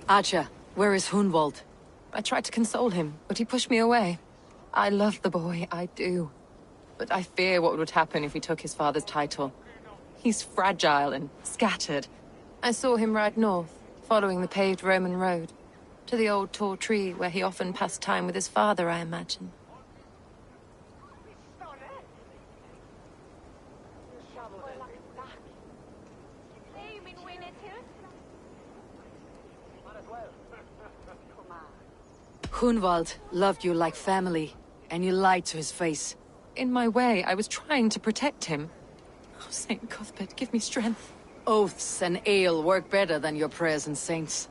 Archer, where is Hunwald? I tried to console him, but he pushed me away. I love the boy, I do. But I fear what would happen if he took his father's title. He's fragile and scattered. I saw him ride north, following the paved Roman road. To the old tall tree where he often passed time with his father, I imagine. Hunwald loved you like family, and you lied to his face. In my way, I was trying to protect him. Oh, Saint Cuthbert, give me strength. Oaths and ale work better than your prayers and saints.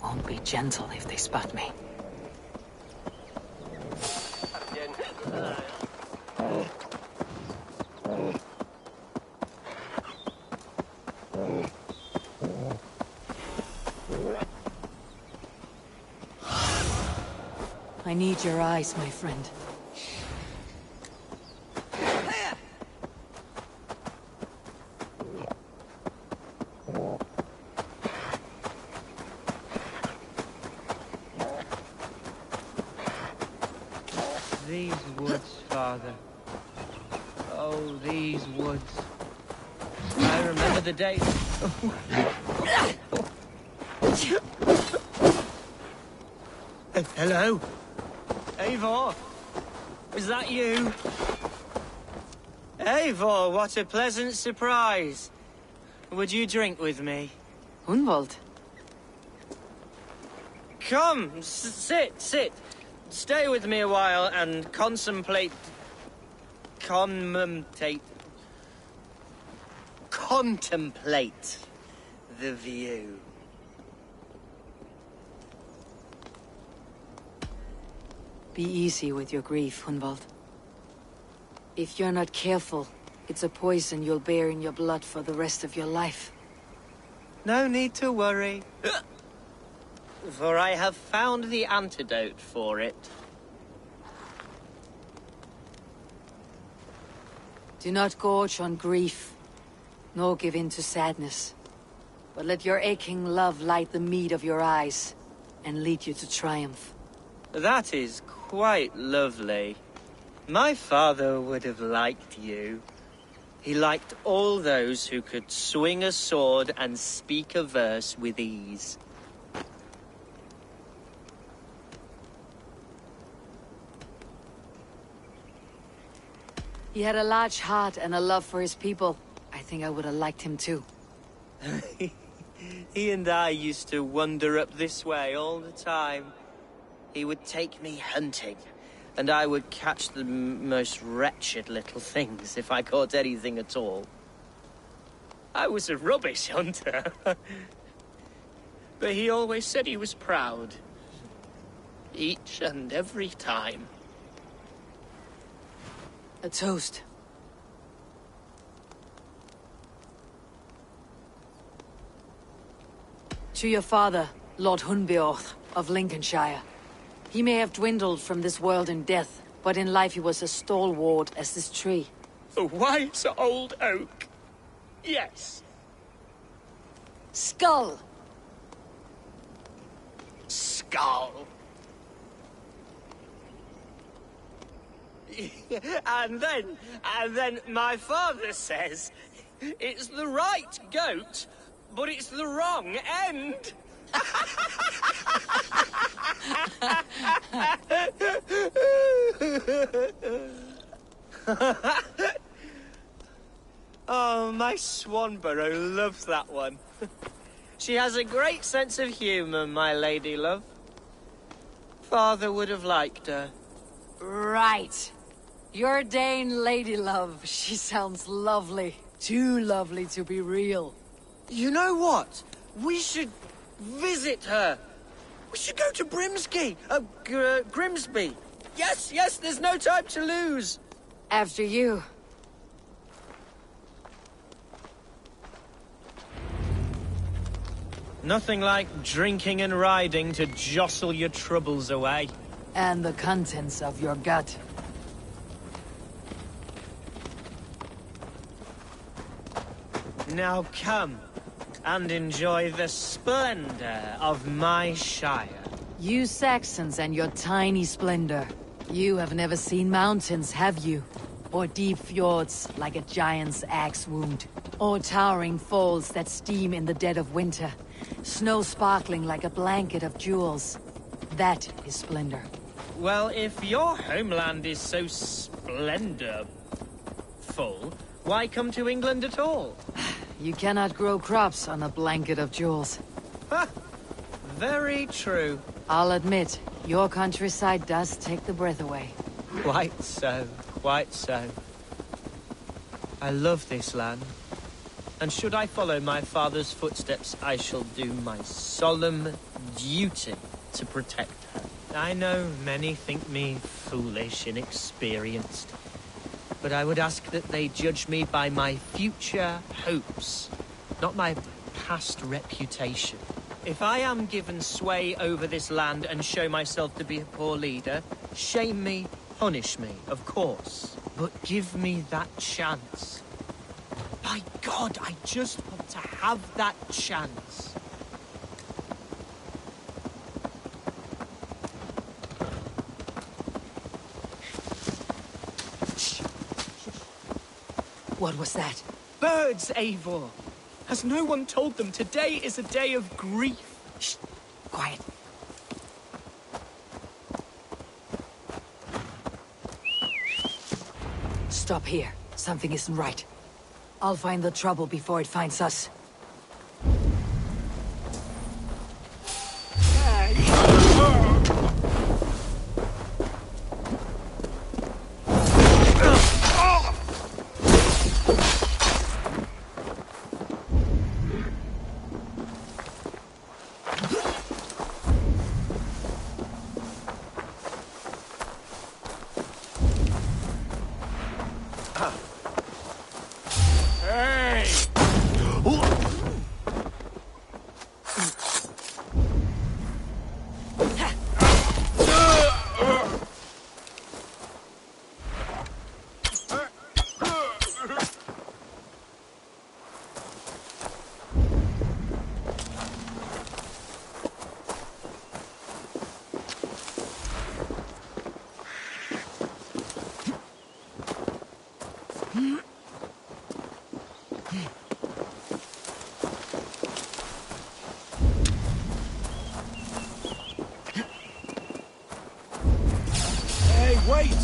Won't be gentle if they spot me. I need your eyes, my friend. These woods, Father. Oh, these woods. I remember the days. Hello? Eivor? Is that you? Eivor, what a pleasant surprise. Would you drink with me? Hunwald? Come, sit. Stay with me a while and contemplate the view. Be easy with your grief, Hunwald. If you're not careful, it's a poison you'll bear in your blood for the rest of your life. No need to worry. For I have found the antidote for it. Do not gorge on grief, nor give in to sadness. But let your aching love light the mead of your eyes, and lead you to triumph. That is quite lovely. My father would have liked you. He liked all those who could swing a sword and speak a verse with ease. He had a large heart and a love for his people. I think I would have liked him too. He and I used to wander up this way all the time. He would take me hunting, and I would catch the most wretched little things if I caught anything at all. I was a rubbish hunter. But he always said he was proud. Each and every time. A toast. To your father, Lord Hunbeorth of Lincolnshire. He may have dwindled from this world in death, but in life he was as stalwart as this tree. A wise old oak. Yes. Skull! Skull. And then my father says it's the right goat, but it's the wrong end. Oh, my Swanborough loves that one. She has a great sense of humour, my lady love. Father would have liked her. Right. Your Dane lady love. She sounds lovely. Too lovely to be real. You know what? We should visit her. We should go to Grimsby. Yes, yes, there's no time to lose. After you. Nothing like drinking and riding to jostle your troubles away. And the contents of your gut. Now come and enjoy the splendor of my Shire. You Saxons and your tiny splendor. You have never seen mountains, have you? Or deep fjords like a giant's axe wound. Or towering falls that steam in the dead of winter. Snow sparkling like a blanket of jewels. That is splendor. Well, if your homeland is so splendorful, why come to England at all? You cannot grow crops on a blanket of jewels. Ha! Very true. I'll admit, your countryside does take the breath away. Quite so, quite so. I love this land. And should I follow my father's footsteps, I shall do my solemn duty to protect her. I know many think me foolish, inexperienced. But I would ask that they judge me by my future hopes, not my past reputation. If I am given sway over this land and show myself to be a poor leader, shame me, punish me, of course. But give me that chance. By God, I just want to have that chance. What was that? Birds, Eivor! Has no one told them today is a day of grief? Shh! Quiet. Stop here. Something isn't right. I'll find the trouble before it finds us. Wait!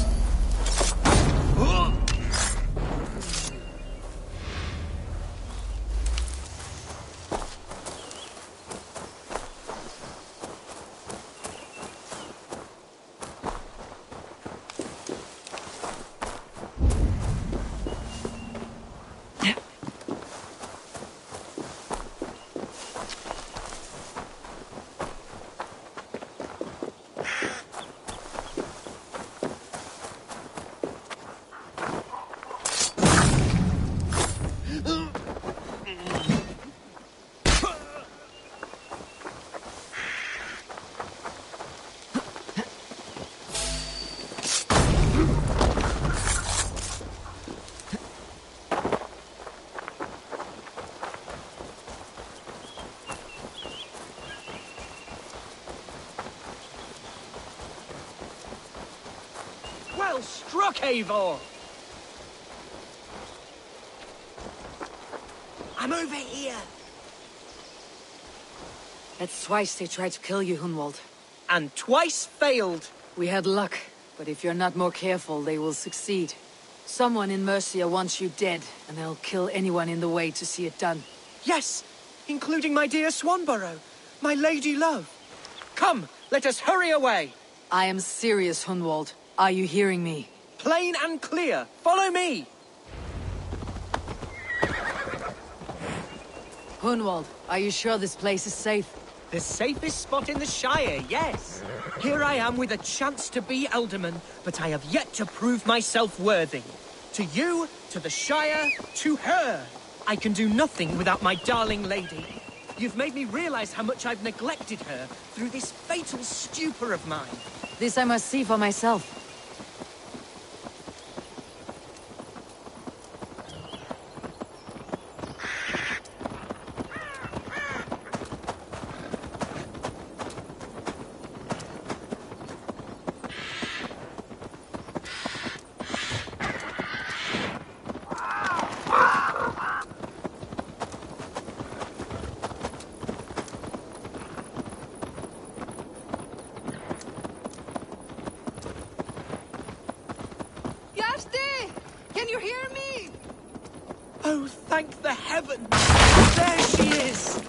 Well struck, Eivor! I'm over here. That's twice they tried to kill you, Hunwald. And twice failed. We had luck, but if you're not more careful, they will succeed. Someone in Mercia wants you dead, and they'll kill anyone in the way to see it done. Yes, including my dear Swanborough, my lady love. Come, let us hurry away. I am serious, Hunwald. Are you hearing me? Plain and clear. Follow me. Hunwald, are you sure this place is safe? The safest spot in the Shire, yes. Here I am with a chance to be Alderman, but I have yet to prove myself worthy. To you, to the Shire, to her. I can do nothing without my darling lady. You've made me realize how much I've neglected her through this fatal stupor of mine. This I must see for myself. Can you hear me? Oh, thank the heavens! There she is!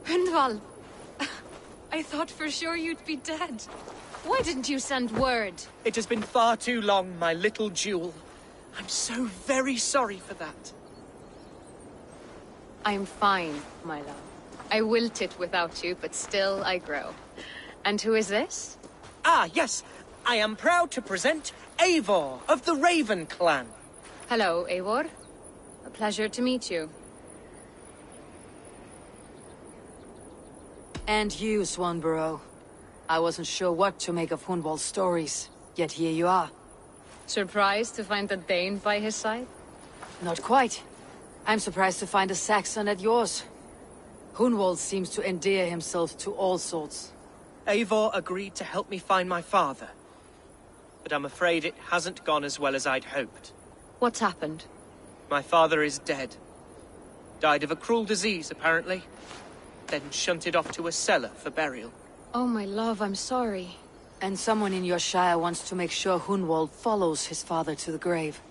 Hendval, I thought for sure you'd be dead. Why didn't you send word? It has been far too long, my little jewel. I'm so very sorry for that. I'm fine, my love. I wilted without you, but still I grow. And who is this? Ah, yes. I am proud to present Eivor of the Raven clan. Hello, Eivor. A pleasure to meet you. And you, Swanborough. I wasn't sure what to make of Hunwald's stories, yet here you are. Surprised to find a Dane by his side? Not quite. I'm surprised to find a Saxon at yours. Hunwald seems to endear himself to all sorts. Eivor agreed to help me find my father. But I'm afraid it hasn't gone as well as I'd hoped. What's happened? My father is dead. Died of a cruel disease, apparently. Then shunted off to a cellar for burial. Oh, my love, I'm sorry. And someone in your shire wants to make sure Hunwald follows his father to the grave.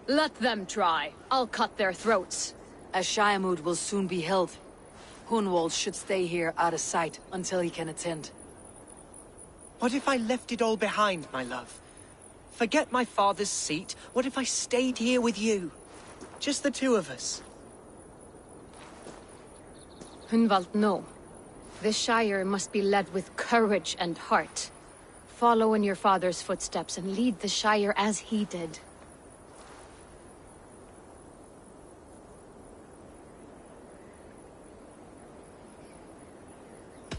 Let them try. I'll cut their throats. A shire moot will soon be held. Hunwald should stay here out of sight until he can attend. What if I left it all behind, my love? Forget my father's seat. What if I stayed here with you? Just the two of us. Hunwald, no. This Shire must be led with courage and heart. Follow in your father's footsteps and lead the Shire as he did.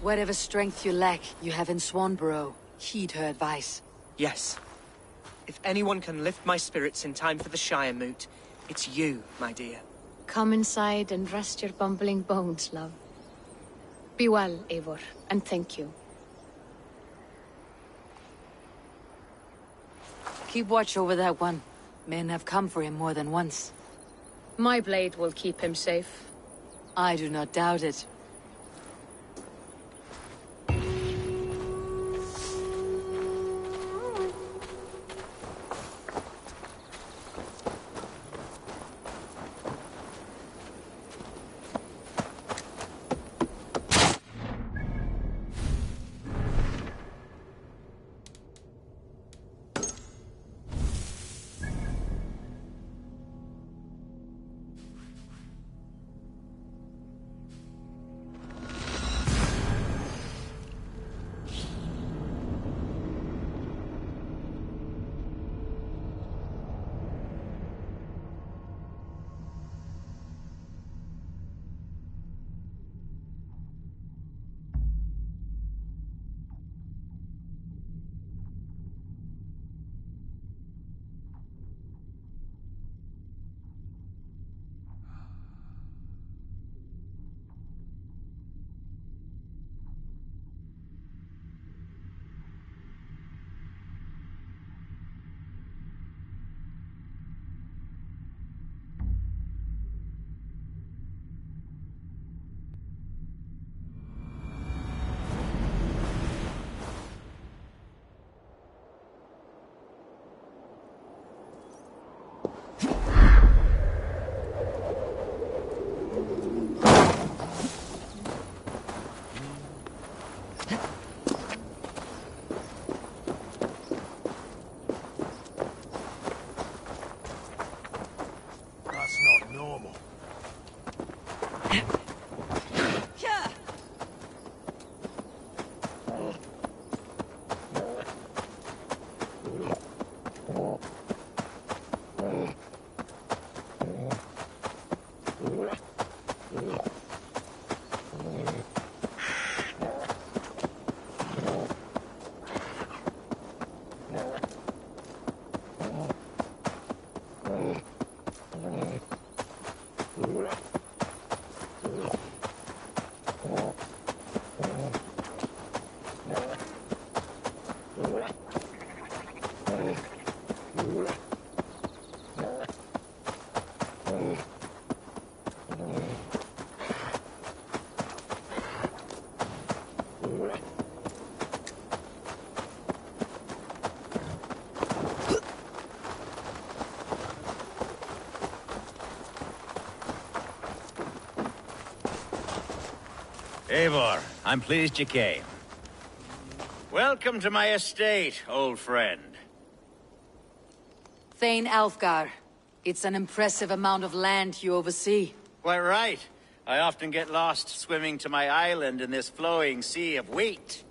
Whatever strength you lack, you have in Swanborough. Heed her advice. Yes. If anyone can lift my spirits in time for the Shire moot, it's you, my dear. Come inside and rest your bumbling bones, love. Be well, Eivor, and thank you. Keep watch over that one. Men have come for him more than once. My blade will keep him safe. I do not doubt it. Eivor, I'm pleased you came. Welcome to my estate, old friend. Thane Alfgar. It's an impressive amount of land you oversee. Quite right. I often get lost swimming to my island in this flowing sea of wheat.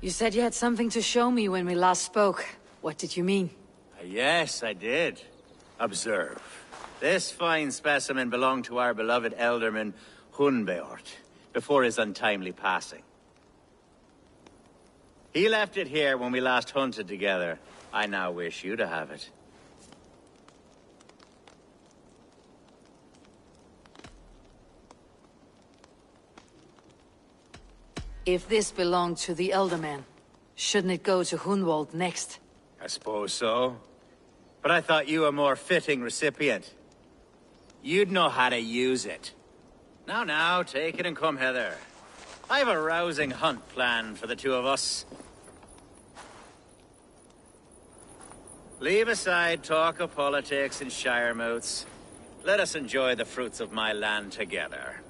You said you had something to show me when we last spoke. What did you mean? Yes, I did. Observe. This fine specimen belonged to our beloved elderman, Hunbeort, before his untimely passing. He left it here when we last hunted together. I now wish you to have it. If this belonged to the Elderman, shouldn't it go to Hunwald next? I suppose so. But I thought you a more fitting recipient. You'd know how to use it. Now, take it and come hither. I've a rousing hunt planned for the two of us. Leave aside talk of politics and shire moots. Let us enjoy the fruits of my land together.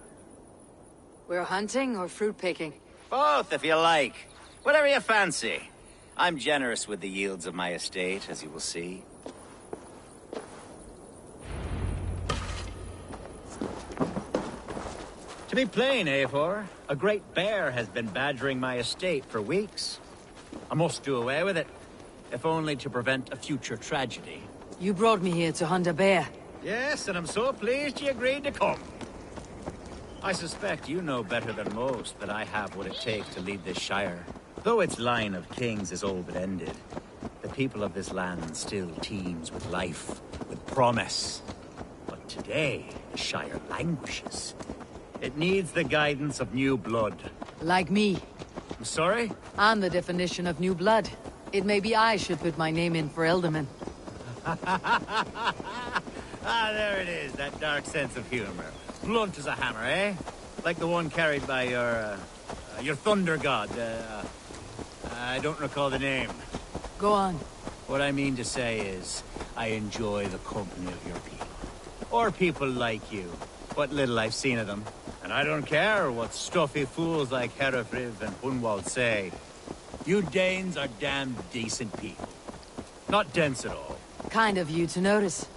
We're hunting or fruit picking? Both, if you like. Whatever you fancy. I'm generous with the yields of my estate, as you will see. To be plain, Eivor, a great bear has been badgering my estate for weeks. I must do away with it, if only to prevent a future tragedy. You brought me here to hunt a bear. Yes, and I'm so pleased you agreed to come. I suspect you know better than most that I have what it takes to lead this shire. Though its line of kings is all but ended, the people of this land still teems with life, with promise. But today, the shire languishes. It needs the guidance of new blood. Like me. I'm sorry? I'm the definition of new blood. It may be I should put my name in for Elderman. Ah, there it is, that dark sense of humor. Blunt as a hammer, eh? Like the one carried by your thunder god. I don't recall the name. Go on. What I mean to say is, I enjoy the company of your people. Or people like you. What little I've seen of them. And I don't care what stuffy fools like Herefriv and Hunwald say. You Danes are damn decent people. Not dense at all. Kind of you to notice.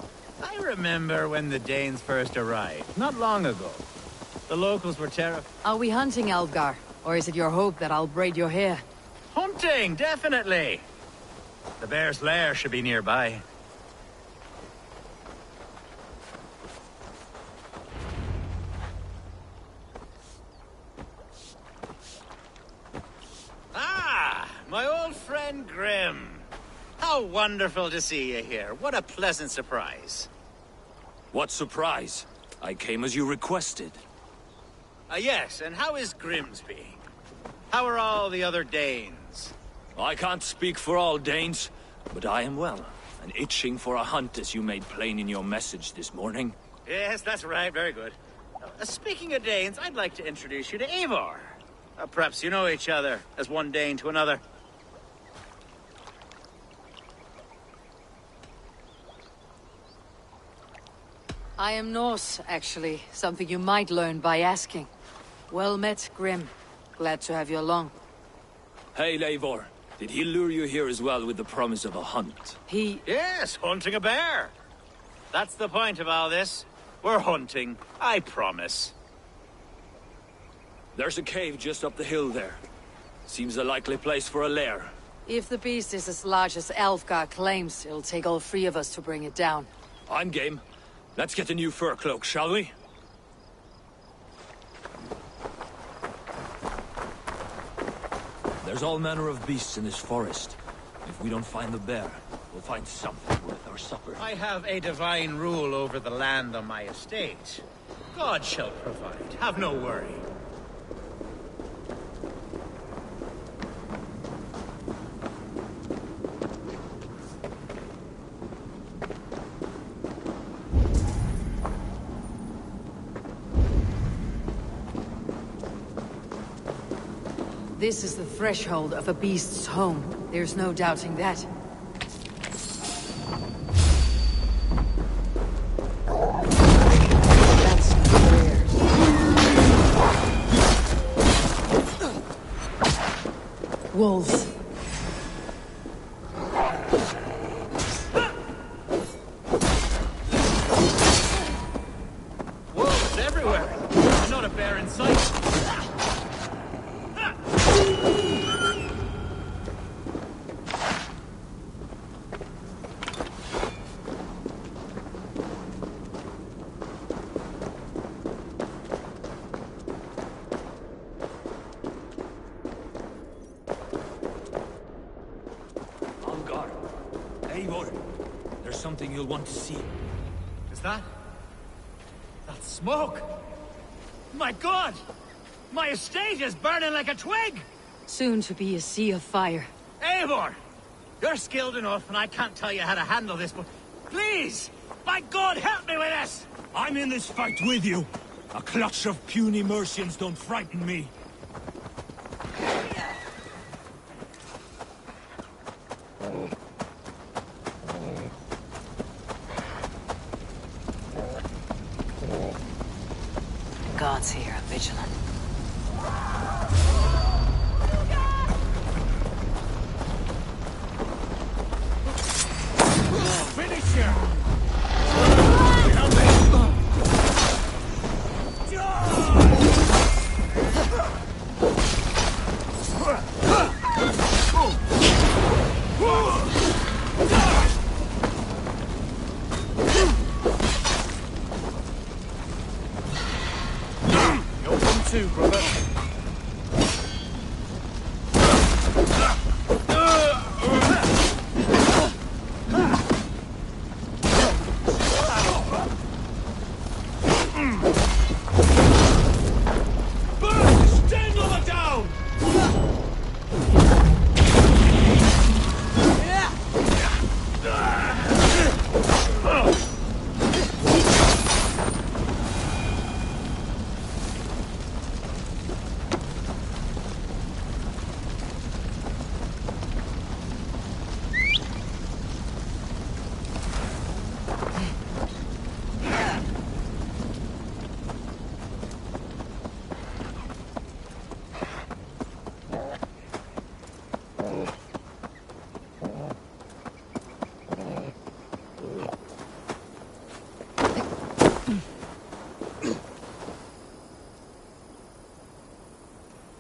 I remember when the Danes first arrived, not long ago. The locals were terrified. Are we hunting Alfgar? Or is it your hope that I'll braid your hair? Hunting, definitely! The bear's lair should be nearby. Ah, my old friend Grim. How wonderful to see you here. What a pleasant surprise. What surprise? I came as you requested. Yes, and how is Grimsby? How are all the other Danes? I can't speak for all Danes, but I am well, and itching for a hunt as you made plain in your message this morning. Yes, that's right. Very good. Speaking of Danes, I'd like to introduce you to Eivor. Perhaps you know each other, as one Dane to another. I am Norse, actually. Something you might learn by asking. Well met, Grim. Glad to have you along. Hey, Eivor. Did he lure you here as well with the promise of a hunt? Yes, hunting a bear. That's the point of all this. We're hunting, I promise. There's a cave just up the hill there. Seems a likely place for a lair. If the beast is as large as Alfgar claims, it'll take all three of us to bring it down. I'm game. Let's get a new fur cloak, shall we? There's all manner of beasts in this forest. If we don't find the bear, we'll find something worth our supper. I have a divine rule over the land on my estate. God shall provide. Have no worry. This is the threshold of a beast's home. There's no doubting that. Wolves. Wolves everywhere! And not a bear in sight. Algar. Eivor. There's something you'll want to see. Is that smoke? My God! My estate is burning like a twig! Soon to be a sea of fire. Eivor! You're skilled enough, and I can't tell you how to handle this, but please! By God, help me with this! I'm in this fight with you. A clutch of puny Mercians don't frighten me. Gods here are vigilant. Finish him! Too, brother.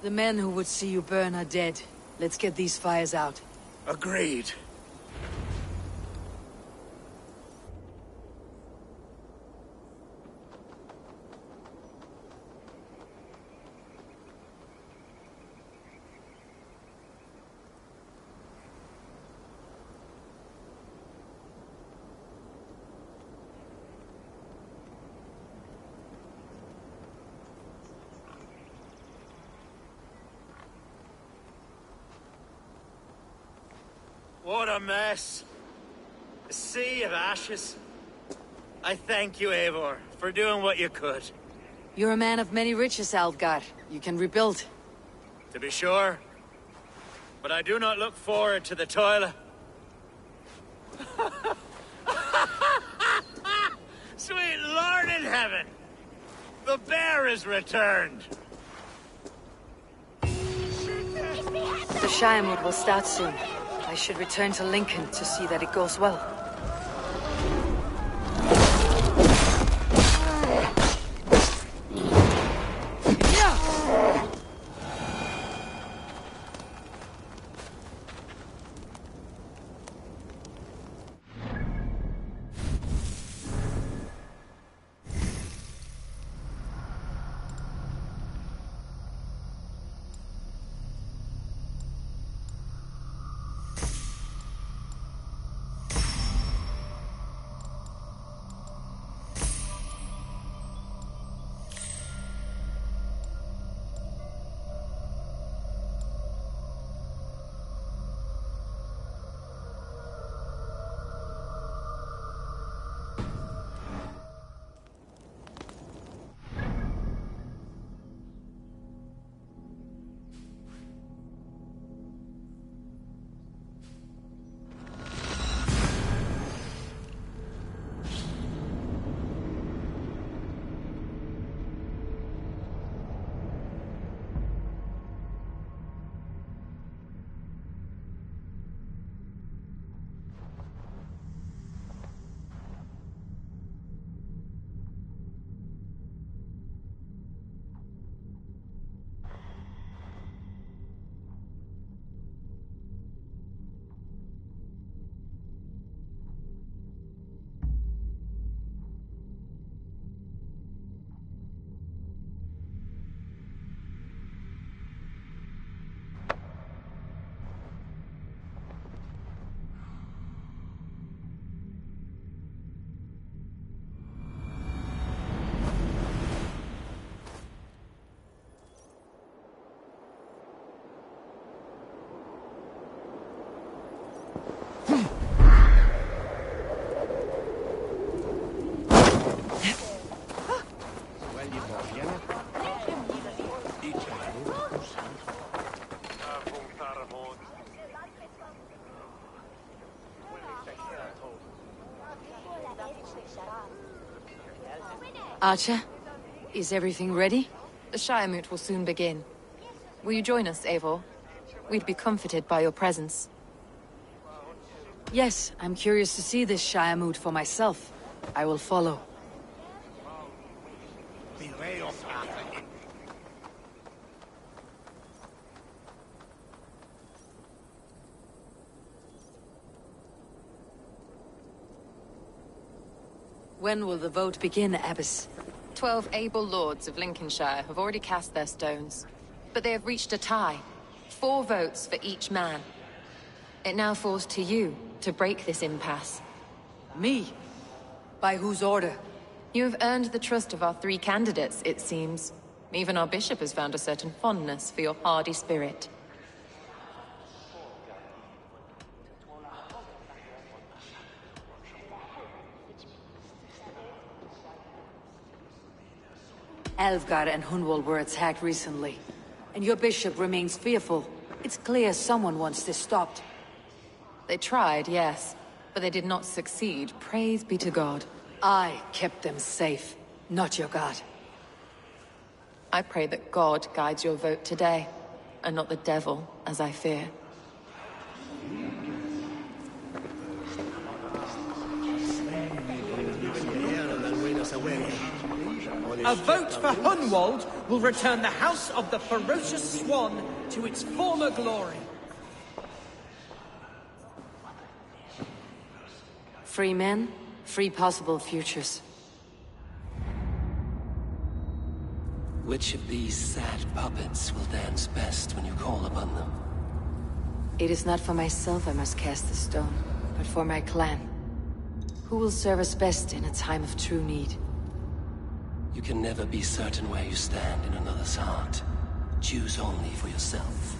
The men who would see you burn are dead. Let's get these fires out. Agreed. What a mess. A sea of ashes. I thank you, Eivor, for doing what you could. You're a man of many riches, Algar. You can rebuild. To be sure. But I do not look forward to the toil. Sweet Lord in heaven! The bear is returned! The Shiremood will start soon. I should return to Lincoln to see that it goes well. Archer, is everything ready? The Shire Moot will soon begin. Will you join us, Eivor? We'd be comforted by your presence. Yes, I'm curious to see this Shire Moot for myself. I will follow. When will the vote begin, Abbess? 12 able lords of Lincolnshire have already cast their stones. But they have reached a tie. 4 votes for each man. It now falls to you to break this impasse. Me? By whose order? You have earned the trust of our 3 candidates, it seems. Even our bishop has found a certain fondness for your hardy spirit. Alfgar and Hunwald were attacked recently, and your bishop remains fearful. It's clear someone wants this stopped. They tried, yes, but they did not succeed. Praise be to God. I kept them safe, not your god. I pray that God guides your vote today, and not the devil, as I fear. A vote for Hunwald will return the House of the Ferocious Swan to its former glory. Free men, free possible futures. Which of these sad puppets will dance best when you call upon them? It is not for myself I must cast the stone, but for my clan. Who will serve us best in a time of true need? You can never be certain where you stand in another's heart. Choose only for yourself.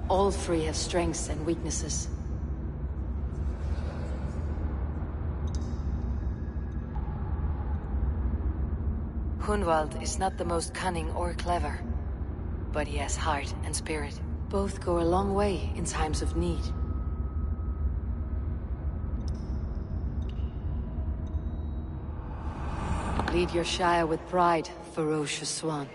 All 3 have strengths and weaknesses. Hunwald is not the most cunning or clever, but he has heart and spirit. Both go a long way in times of need. Lead your Shire with pride, ferocious swan.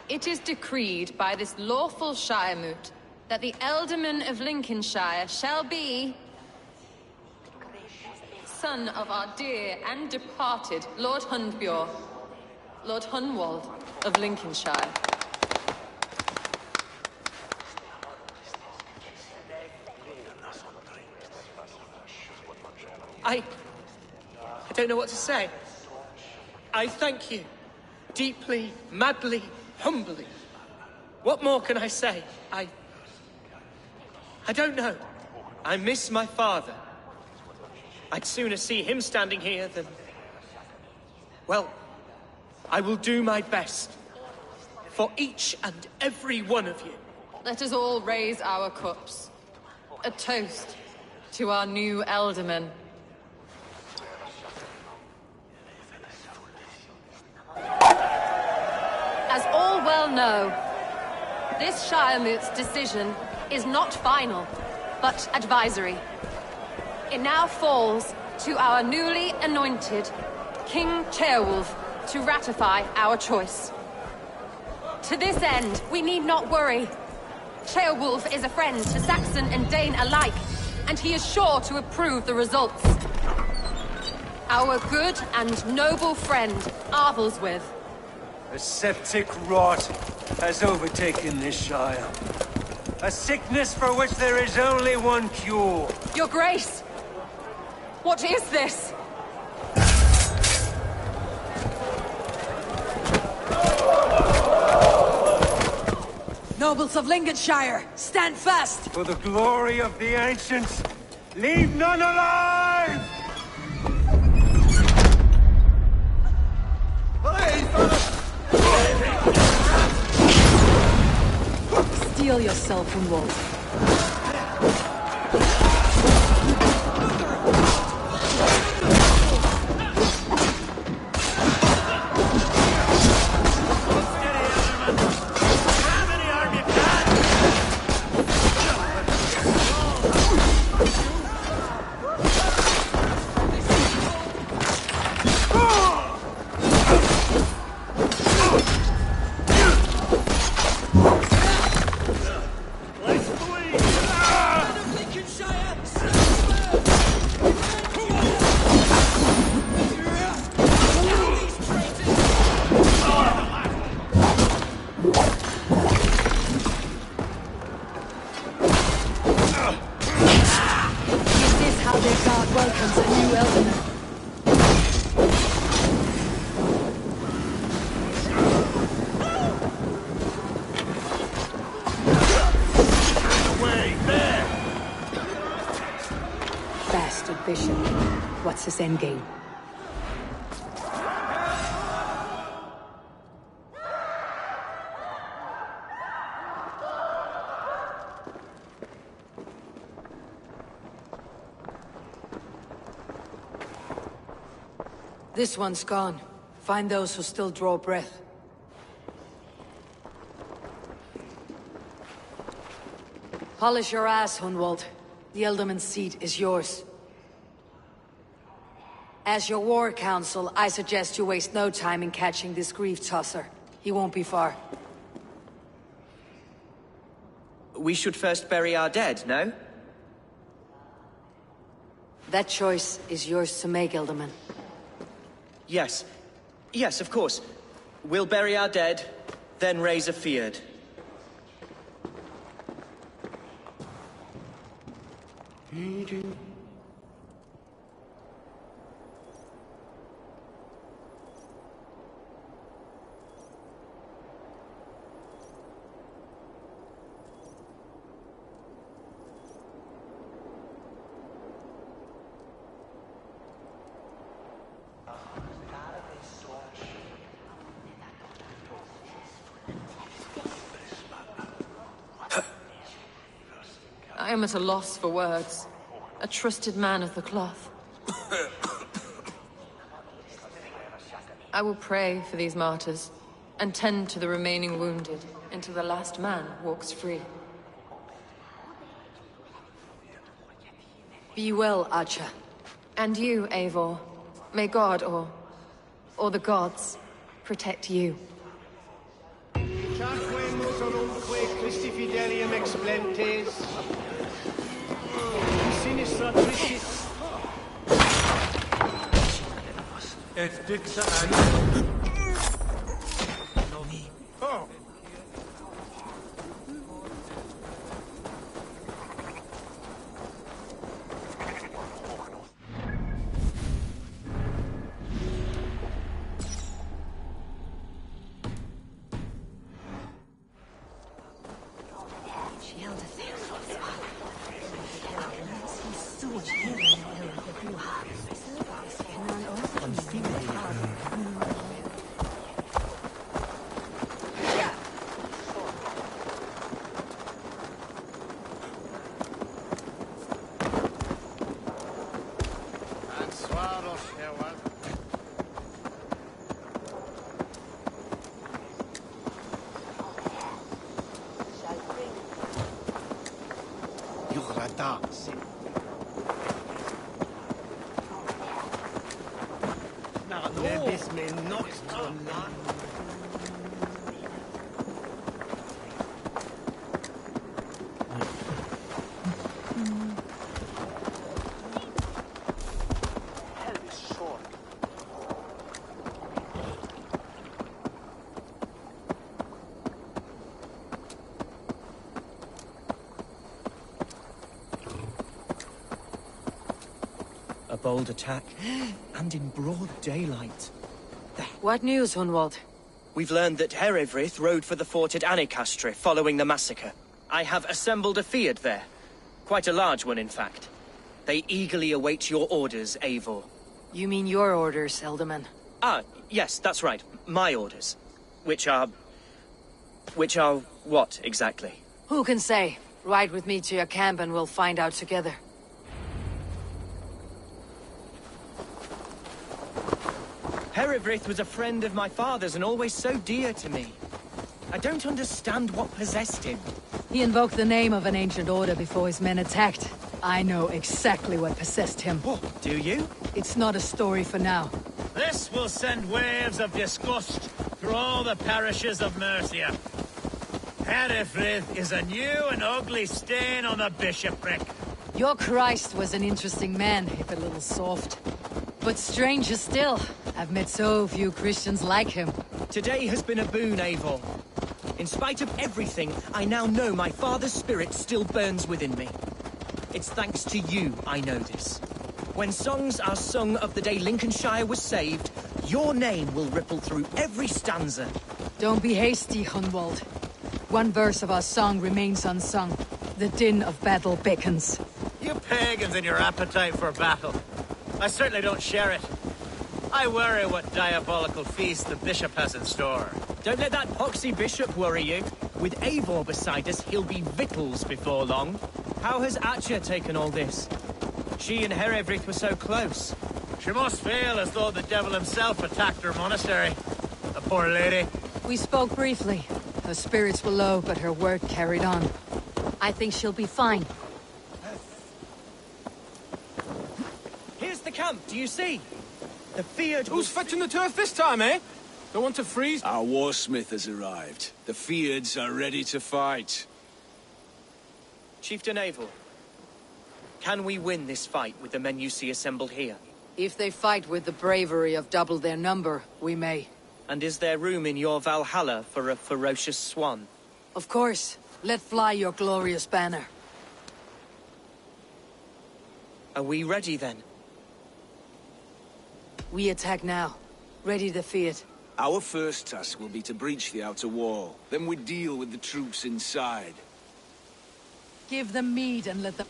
It is decreed by this lawful Shire Moot that the Ealdorman of Lincolnshire shall be son of our dear and departed Lord Hundbjorn, Lord Hunwald of Lincolnshire. I don't know what to say. I thank you. Deeply, madly, humbly. What more can I say? I don't know. I miss my father. I'd sooner see him standing here than... Well, I will do my best. For each and every one of you. Let us all raise our cups. A toast to our new Ealdorman. As all well know, this Shire Moot's decision is not final, but advisory. It now falls to our newly anointed King Ceolwulf to ratify our choice. To this end, we need not worry. Ceolwulf is a friend to Saxon and Dane alike, and he is sure to approve the results. Our good and noble friend, Arthelswith. A septic rot has overtaken this Shire. A sickness for which there is only one cure. Your Grace! What is this? Nobles of Lincolnshire, stand fast! For the glory of the ancients, leave none alive! Steel yourself, Hunwald. welcomes a new element. Bastard Bishop. What's his endgame? This one's gone. Find those who still draw breath. Polish your ass, Hunwald. The Ealdorman's seat is yours. As your war council, I suggest you waste no time in catching this grief-tosser. He won't be far. We should first bury our dead, no? That choice is yours to make, Ealdorman. Yes. Yes, of course. We'll bury our dead, then raise a feared. I am at a loss for words. A trusted man of the cloth. I will pray for these martyrs, and tend to the remaining wounded, until the last man walks free. Be well, Archer. And you, Eivor. May God, or the gods, protect you. Christi Fidelium explentes. Sinistra tristis. Et dixa an. Oh. A bold attack, and in broad daylight. What news, Hunwald? We've learned that Herivryth rode for the fort at Annikastre following the massacre. I have assembled a feard there. Quite a large one, in fact. They eagerly await your orders, Eivor. You mean your orders, Ealdorman? Ah, yes, that's right. My orders. Which are what, exactly? Who can say? Ride with me to your camp and we'll find out together. Herivryth was a friend of my father's and always so dear to me. I don't understand what possessed him. He invoked the name of an ancient order before his men attacked. I know exactly what possessed him. Oh, do you? It's not a story for now. This will send waves of disgust through all the parishes of Mercia. Herefrith is a new and ugly stain on the bishopric. Your Christ was an interesting man, if a little soft. But stranger still, I've met so few Christians like him. Today has been a boon, Eivor. In spite of everything, I now know my father's spirit still burns within me. It's thanks to you I know this. When songs are sung of the day Lincolnshire was saved, your name will ripple through every stanza. Don't be hasty, Hunwald. One verse of our song remains unsung. The din of battle beckons. You pagans and your appetite for battle. I certainly don't share it. I worry what diabolical feast the bishop has in store. Don't let that poxy bishop worry you. With Eivor beside us, he'll be victuals before long. How has Atcha taken all this? She and Herevryth were so close. She must feel as though the devil himself attacked her monastery. The poor lady. We spoke briefly. Her spirits were low, but her word carried on. I think she'll be fine. Here's the camp, do you see? The Fiat... Who's fetching the turf this time, eh? Don't want to freeze? Our warsmith has arrived. The Fiads are ready to fight. Chieftain Eivor, can we win this fight with the men you see assembled here? If they fight with the bravery of double their number, we may. And is there room in your Valhalla for a ferocious swan? Of course. Let fly your glorious banner. Are we ready then? We attack now. Ready to fight. Our first task will be to breach the outer wall. Then we deal with the troops inside. Give them mead and let them...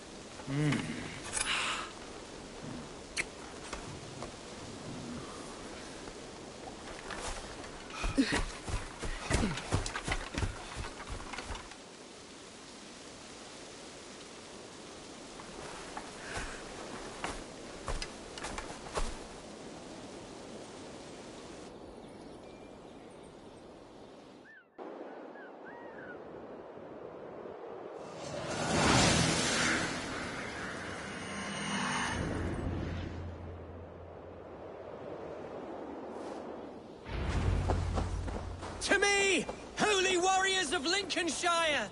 To me, holy warriors of Lincolnshire!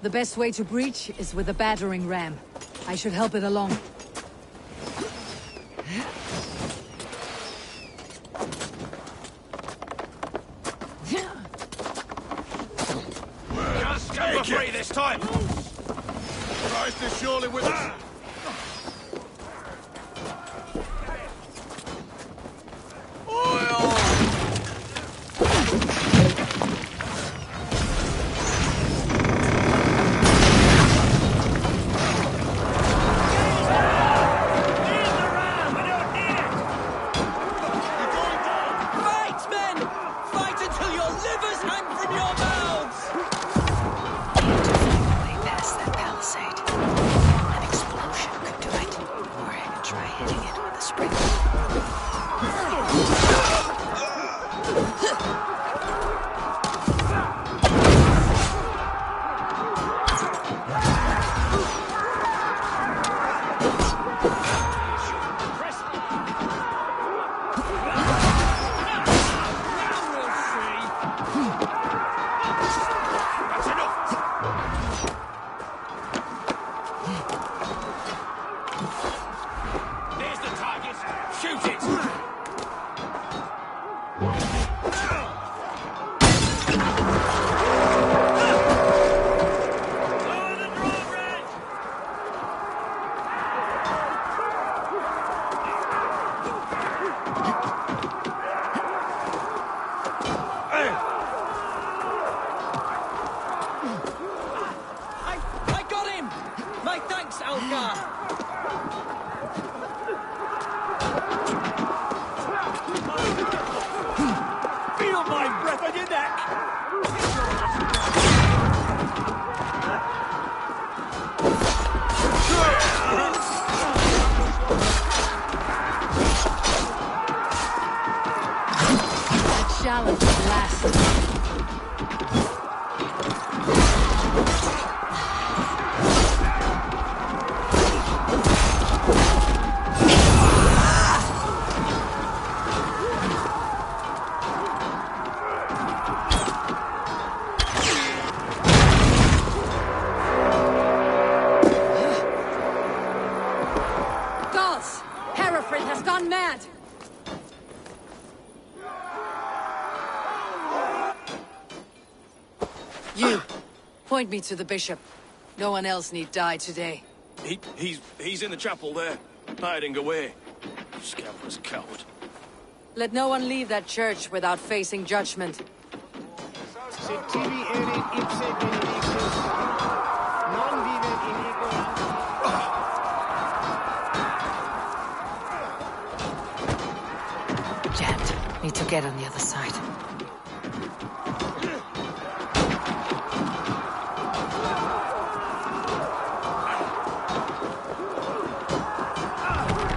The best way to breach is with a battering ram. I should help it along. Just go for free this time! Christ is surely with us! I got him! My thanks, Algar! Feel my breath on your neck! That challenge lasts. You, point me to the bishop. No one else need die today. He's in the chapel there, hiding away. Scoundrel's coward. Let no one leave that church without facing judgment. Jammed. Need to get on the other side.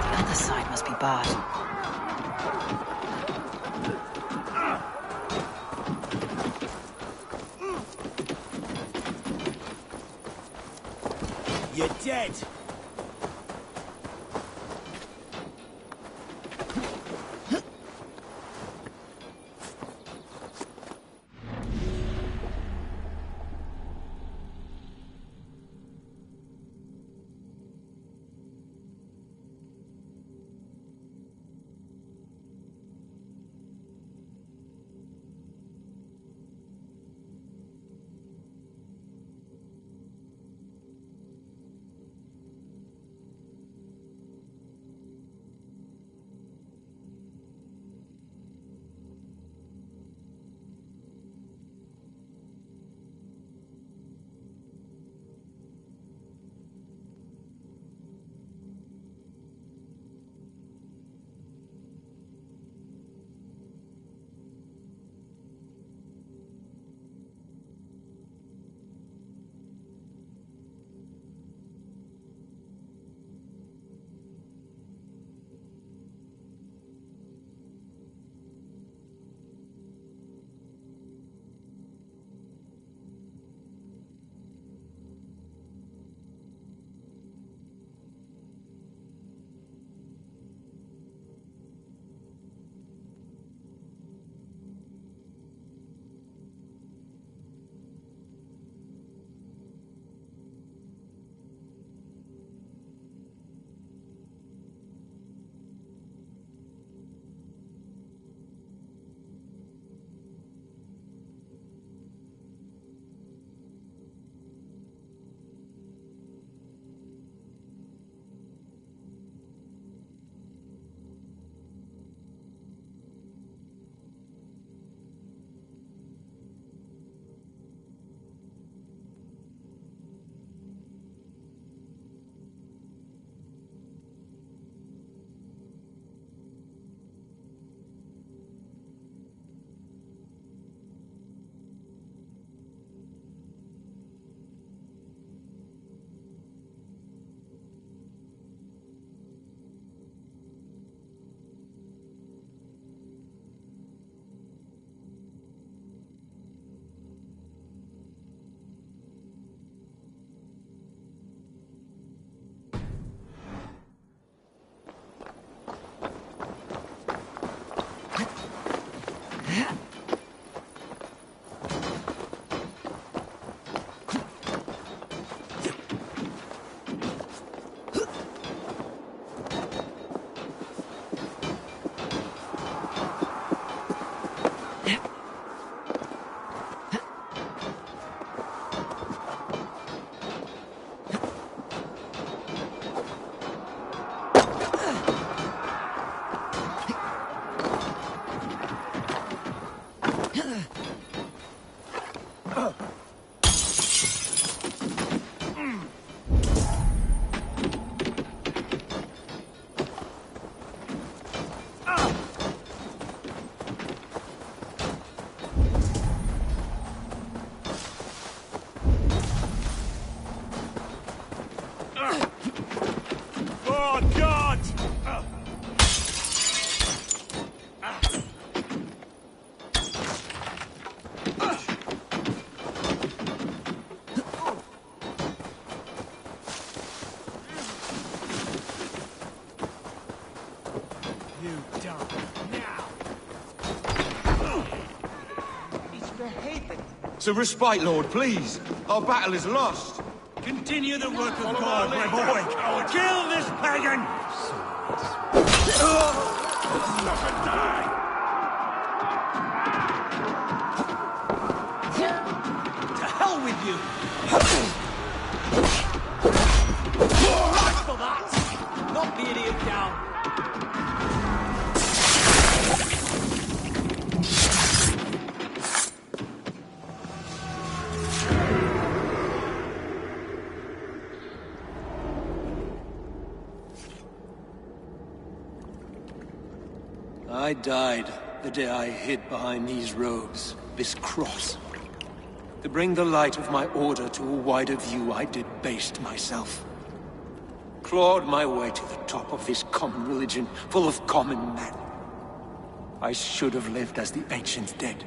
The other side must be barred. You're dead. It's a respite, Lord, please. Our battle is lost. Continue the work of God, my boy. Kill this pagan! Stop and die! To hell with you! I died the day I hid behind these robes, this cross. To bring the light of my order to a wider view, I debased myself. Clawed my way to the top of this common religion, full of common men. I should have lived as the ancient dead.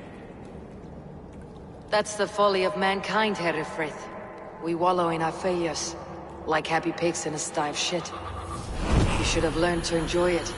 That's the folly of mankind, Herefrith. We wallow in our failures, like happy pigs in a sty of shit. You should have learned to enjoy it.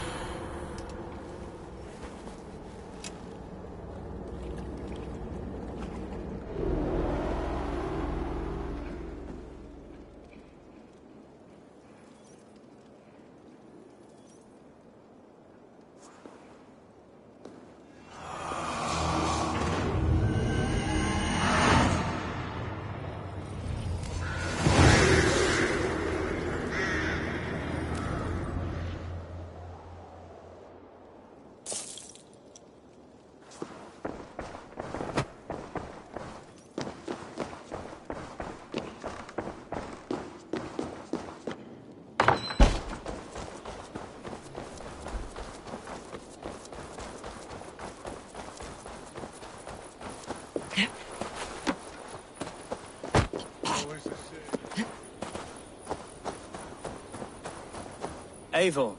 Eivor,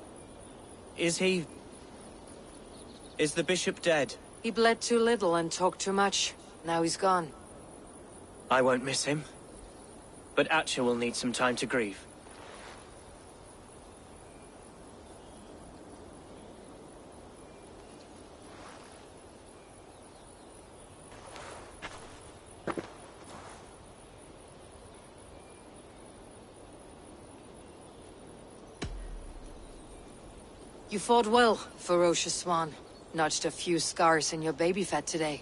is the bishop dead? He bled too little and talked too much. Now he's gone. I won't miss him. But Atcha will need some time to grieve. You fought well, ferocious swan. Notched a few scars in your baby fat today.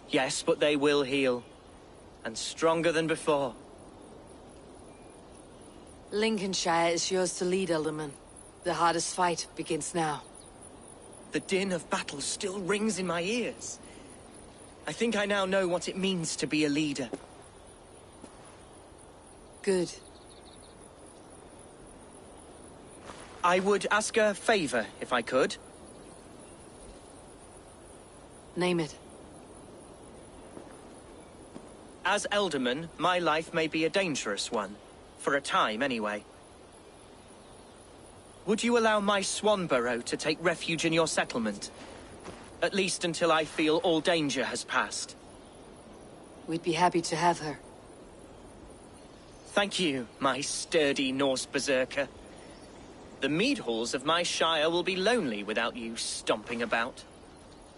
Yes, but they will heal. And stronger than before. Lincolnshire is yours to lead, Elderman. The hardest fight begins now. The din of battle still rings in my ears. I think I now know what it means to be a leader. Good. I would ask a favor, if I could. Name it. As Elderman, my life may be a dangerous one. For a time, anyway. Would you allow my Swanborough to take refuge in your settlement? At least until I feel all danger has passed. We'd be happy to have her. Thank you, my sturdy Norse berserker. The mead halls of my shire will be lonely without you stomping about.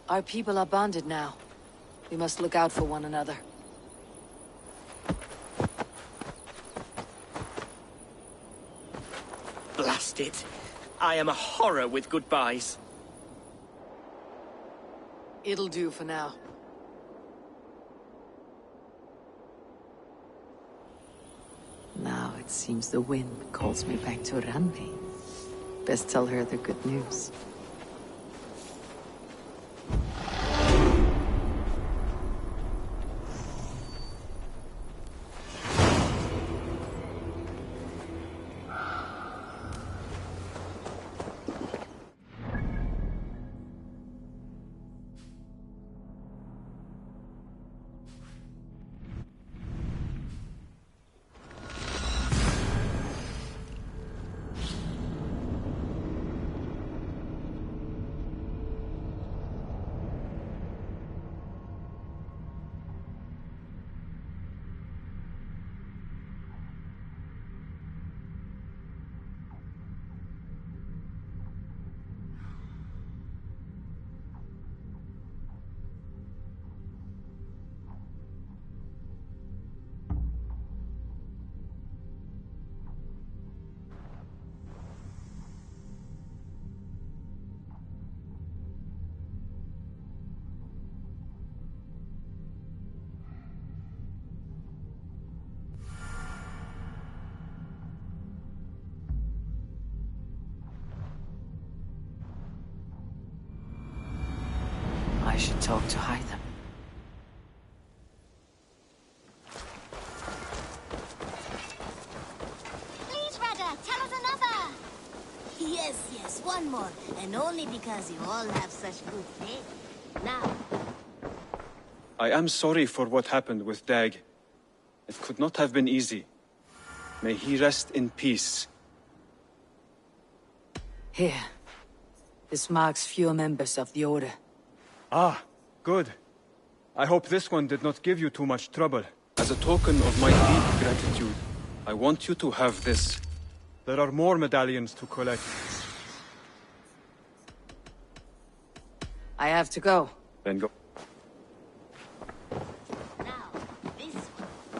Our people are bonded now. We must look out for one another. Blast it. I am a horror with goodbyes. It'll do for now. Now it seems the wind calls me back to Randi. Best tell her the good news. I should talk to Hytham. Please, Redder, tell us another! Yes, one more. And only because you all have such good faith. Now. I am sorry for what happened with Dag. It could not have been easy. May he rest in peace. Here. This marks fewer members of the Order. Ah, good. I hope this one did not give you too much trouble. As a token of my deep gratitude, I want you to have this. There are more medallions to collect. I have to go. Then go. Now,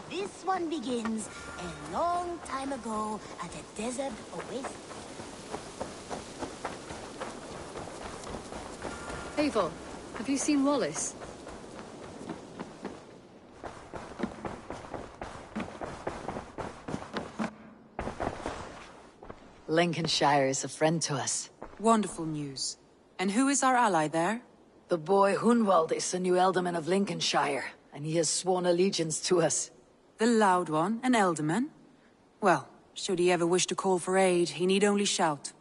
this one begins a long time ago at a desert oasis. Eivor, have you seen Wallace? Lincolnshire is a friend to us. Wonderful news. And who is our ally there? The boy Hunwald is the new Alderman of Lincolnshire, and he has sworn allegiance to us. The loud one, an Alderman? Well, should he ever wish to call for aid, he need only shout.